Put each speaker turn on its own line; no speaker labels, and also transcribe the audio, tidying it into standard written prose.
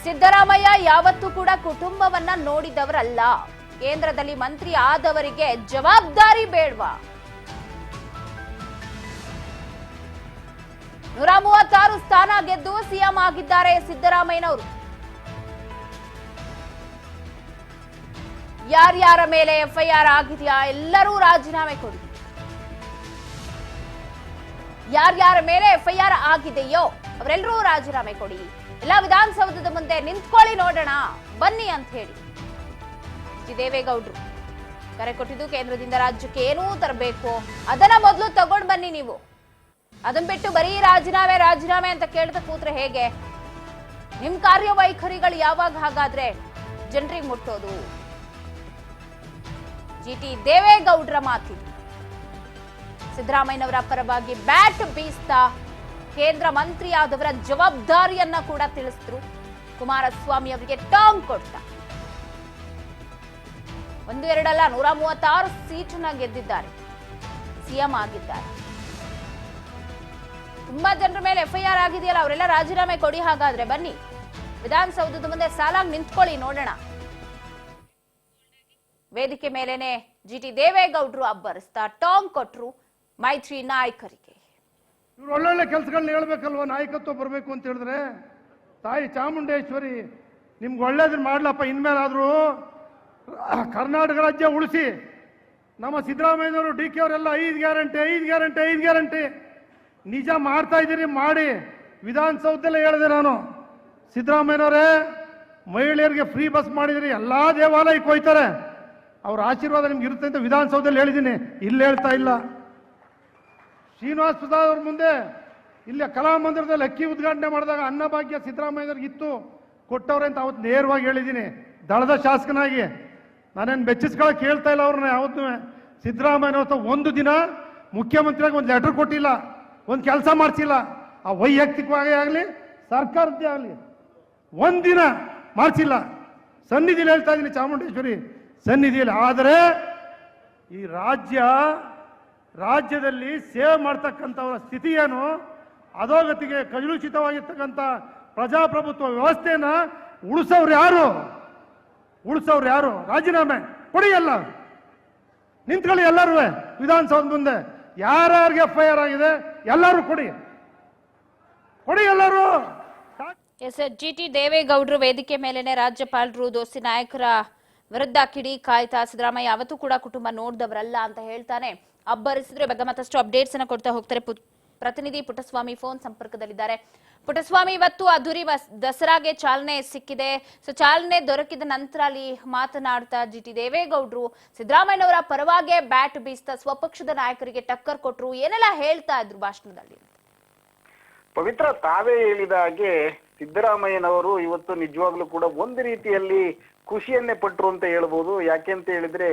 ಸಿದ್ದರಾಮಯ್ಯ ಯಾವತ್ತೂ ಕೂಡ ಕುಟುಂಬವನ್ನ ನೋಡಿದವರಲ್ಲ. ಕೇಂದ್ರದಲ್ಲಿ ಮಂತ್ರಿ ಆದವರಿಗೆ ಜವಾಬ್ದಾರಿ ಬೇಡ್ವಾ? 136 ಸ್ಥಾನ ಗೆದ್ದು ಸಿಎಂ ಆಗಿದ್ದಾರೆ ಸಿದ್ದರಾಮಯ್ಯನವರು. ಯಾರ್ಯಾರ ಮೇಲೆ ಎಫ್ಐಆರ್ ಆಗಿದೆಯಾ ಎಲ್ಲರೂ ರಾಜೀನಾಮೆ ಕೊಡಿ. ಯಾರ್ಯಾರ ಮೇಲೆ ಎಫ್ಐಆರ್ ಆಗಿದೆಯೋ ಅವರೆಲ್ಲರೂ ರಾಜೀನಾಮೆ ಕೊಡಿ. ಎಲ್ಲ ವಿಧಾನಸೌಧದ ಮುಂದೆ ನಿಂತ್ಕೊಳ್ಳಿ ನೋಡೋಣ ಬನ್ನಿ ಅಂತ ಹೇಳಿ ದೇವೇಗೌಡರು ಕರೆ ಕೊಟ್ಟಿದ್ದು. ಕೇಂದ್ರದಿಂದ ರಾಜ್ಯಕ್ಕೆ ಏನೂ ತರಬೇಕು ಅದನ್ನ ಮೊದಲು ತಗೊಂಡ್ ಬನ್ನಿ ನೀವು. ಅದನ್ನ ಬಿಟ್ಟು ಬರೀ ರಾಜೀನಾಮೆ ಅಂತ ಕೇಳ್ತಾ ಕೂತ್ರೆ ಹೇಗೆ? ನಿಮ್ ಕಾರ್ಯವೈಖರಿಗಳು ಯಾವಾಗ ಹಾಗಾದ್ರೆ ಜನರಿಗೆ ಮುಟ್ಟೋದು? ಜಿಟಿ ದೇವೇಗೌಡರ ಮಾತಿದು. ಸಿದ್ದರಾಮಯ್ಯನವರ ಪರವಾಗಿ ಬ್ಯಾಟ್ ಬೀಸ್ತಾ ಕೇಂದ್ರ ಮಂತ್ರಿಯಾದವರ ಜವಾಬ್ದಾರಿಯನ್ನ ಕೂಡ ತಿಳಿಸಿದ್ರು. ಕುಮಾರಸ್ವಾಮಿ ಅವರಿಗೆ ಟಾಂಗ್ ಕೊಡ್ತಾ 1-2 ಅಲ್ಲ 136 ಸೀಟನ್ನ ಗೆದ್ದಿದ್ದಾರೆ, ಸಿಎಂ ಆಗಿದ್ದಾರೆ. ತುಂಬಾ ಜನರ ಮೇಲೆ ಎಫ್ಐಆರ್ ಆಗಿದೆಯಲ್ಲ ಅವರೆಲ್ಲ ರಾಜೀನಾಮೆ ಕೊಡಿ. ಹಾಗಾದ್ರೆ ಬನ್ನಿ ವಿಧಾನಸೌಧದ ಮುಂದೆ ಸಾಲಾಗಿ ನಿಂತ್ಕೊಳ್ಳಿ ನೋಡೋಣ. ವೇದಿಕೆ ಮೇಲೇನೆ ಜಿಟಿ ದೇವೇಗೌಡರು ಅಬ್ಬರಿಸ್ತಾ ಟಾಂಗ್ ಕೊಟ್ರು ಮೈತ್ರಿ ನಾಯಕರಿಗೆ.
ಇವ್ರು ಒಳ್ಳೊಳ್ಳೆ ಕೆಲಸಗಳನ್ನ ಹೇಳ್ಬೇಕಲ್ವ, ನಾಯಕತ್ವ ಬರಬೇಕು ಅಂತ ಹೇಳಿದ್ರೆ ತಾಯಿ ಚಾಮುಂಡೇಶ್ವರಿ ನಿಮ್ಗೆ ಒಳ್ಳೇದನ್ನ ಮಾಡ್ಲಪ್ಪ. ಇನ್ಮೇಲಾದ್ರೂ ಕರ್ನಾಟಕ ರಾಜ್ಯ ಉಳಿಸಿ. ನಮ್ಮ ಸಿದ್ದರಾಮಯ್ಯನವರು ಡಿ ಕೆ ಅವರೆಲ್ಲ 5 ಗ್ಯಾರಂಟಿ ನಿಜ ಮಾಡ್ತಾ ಇದ್ದೀರಿ, ಮಾಡಿ. ವಿಧಾನಸೌಧದಲ್ಲೇ ಹೇಳಿದೆ ನಾನು, ಸಿದ್ದರಾಮಯ್ಯನವರೇ ಮಹಿಳೆಯರಿಗೆ ಫ್ರೀ ಬಸ್ ಮಾಡಿದಿರಿ, ಎಲ್ಲಾ ದೇವಾಲಯಕ್ಕೆ ಹೋಯ್ತಾರೆ, ಅವ್ರ ಆಶೀರ್ವಾದ ನಿಮ್ಗೆ ಇರುತ್ತೆ ಅಂತ ವಿಧಾನಸೌಧದಲ್ಲಿ ಹೇಳಿದ್ದೀನಿ, ಇಲ್ಲಿ ಹೇಳ್ತಾ ಇಲ್ಲ. ಶ್ರೀನಿವಾಸ ಪ್ರಸಾದ್ ಅವ್ರ ಮುಂದೆ ಇಲ್ಲಿ ಕಲಾಮಂದಿರದಲ್ಲಿ ಅಕ್ಕಿ ಉದ್ಘಾಟನೆ ಮಾಡಿದಾಗ ಅನ್ನಭಾಗ್ಯ ಸಿದ್ದರಾಮಯ್ಯವ್ರಿಗೆ ಇತ್ತು, ಕೊಟ್ಟವ್ರೆ ಅಂತ ಅವತ್ತು ನೇರವಾಗಿ ಹೇಳಿದ್ದೀನಿ. ದಳದ ಶಾಸಕನಾಗಿ ನಾನೇನು ಬೆಚ್ಚಿಸ್ಕೊಳಕ್ಕೆ ಹೇಳ್ತಾ ಇಲ್ಲ ಅವ್ರನ್ನ. ಯಾವತ್ತೂ ಸಿದ್ದರಾಮಯ್ಯನವತ್ತು ಒಂದು ದಿನ ಮುಖ್ಯಮಂತ್ರಿಯಾಗಿ ಒಂದು ಲೆಟರ್ ಕೊಟ್ಟಿಲ್ಲ, ಒಂದು ಕೆಲಸ ಮಾಡಿಸಿಲ್ಲ. ಆ ವೈಯಕ್ತಿಕವಾಗಿ ಆಗಲಿ ಸರ್ಕಾರದ್ದೇ ಆಗಲಿ ಒಂದಿನ ಮಾಡಿಸಿಲ್ಲ. ಸನ್ನಿಧಿಲಿ ಹೇಳ್ತಾ ಇದ್ದೀನಿ, ಚಾಮುಂಡೇಶ್ವರಿ ಸನ್ನಿಧಿಯಲ್ಲಿ. ಆದರೆ ಈ ರಾಜ್ಯದಲ್ಲಿ ಸೇವೆ ಮಾಡ್ತಕ್ಕಂಥವರ ಸ್ಥಿತಿ ಏನು, ಅಧೋಗತಿಗೆ ಕಲುಷಿತವಾಗಿರ್ತಕ್ಕಂಥ ಪ್ರಜಾಪ್ರಭುತ್ವ ವ್ಯವಸ್ಥೆನ ಉಳಿಸೋರು ಯಾರು? ರಾಜೀನಾಮೆ ಕೊಡಿ, ಎಲ್ಲ ನಿಂತ್ಕೊಳ್ಳಿ ಎಲ್ಲರೂ ವಿಧಾನಸೌಧ ಮುಂದೆ. ಯಾರ್ಯಾರಿಗೆ ಎಫ್ಐಆರ್ ಆಗಿದೆ ಎಲ್ಲರೂ ಕೊಡಿ ಎಲ್ಲರೂ.
ಜಿಟಿ ದೇವೇಗೌಡರು ವೇದಿಕೆ ಮೇಲೆನೆ ರಾಜ್ಯಪಾಲರು ದೋಸ್ತಿ ನಾಯಕರ ವಿರುದ್ಧ ಕಿಡಿ ಕಾಯ್ತಾ ಸಿದ್ದರಾಮಯ್ಯ ಯಾವತ್ತೂ ಕೂಡ ಕುಟುಂಬ ನೋಡಿದವರಲ್ಲ ಅಂತ ಹೇಳ್ತಾನೆ ಅಬ್ಬರಿಸಿದ್ರೆ. ಬಗ್ಗೆ ಮತ್ತಷ್ಟು ಅಪ್ಡೇಟ್ಸ್ ಅನ್ನ ಕೊಡ್ತಾ ಹೋಗ್ತಾರೆ ಪ್ರತಿನಿಧಿ ಪುಟ್ಟಸ್ವಾಮಿ ಫೋನ್ ಸಂಪರ್ಕದಲ್ಲಿದ್ದಾರೆ. ಪುಟ್ಟಸ್ವಾಮಿ, ಇವತ್ತು ಅದ್ದೂರಿ ದಸರಾಗೆ ಚಾಲನೆ ಸಿಕ್ಕಿದೆ. ಚಾಲನೆ ದೊರಕಿದ ನಂತರ ಅಲ್ಲಿ ಮಾತನಾಡ್ತಾ ಜಿಟಿ ದೇವೇಗೌಡರು ಸಿದ್ದರಾಮಯ್ಯನವರ ಪರವಾಗಿ ಬ್ಯಾಟ್ ಬೀಸ್ತಾ ಸ್ವಪಕ್ಷದ ನಾಯಕರಿಗೆ ಟಕ್ಕರ್ ಕೊಟ್ರು. ಏನೆಲ್ಲ ಹೇಳ್ತಾ ಇದ್ರು ಭಾಷಣದಲ್ಲಿ?
ಪವಿತ್ರ, ತಾವೇ ಹೇಳಿದ ಹಾಗೆ ಸಿದ್ದರಾಮಯ್ಯನವರು ಇವತ್ತು ನಿಜವಾಗ್ಲೂ ಕೂಡ ಒಂದು ರೀತಿಯಲ್ಲಿ ಖುಷಿಯನ್ನೇ ಪಟ್ರು ಅಂತ ಹೇಳ್ಬೋದು. ಯಾಕೆ ಅಂತ ಹೇಳಿದ್ರೆ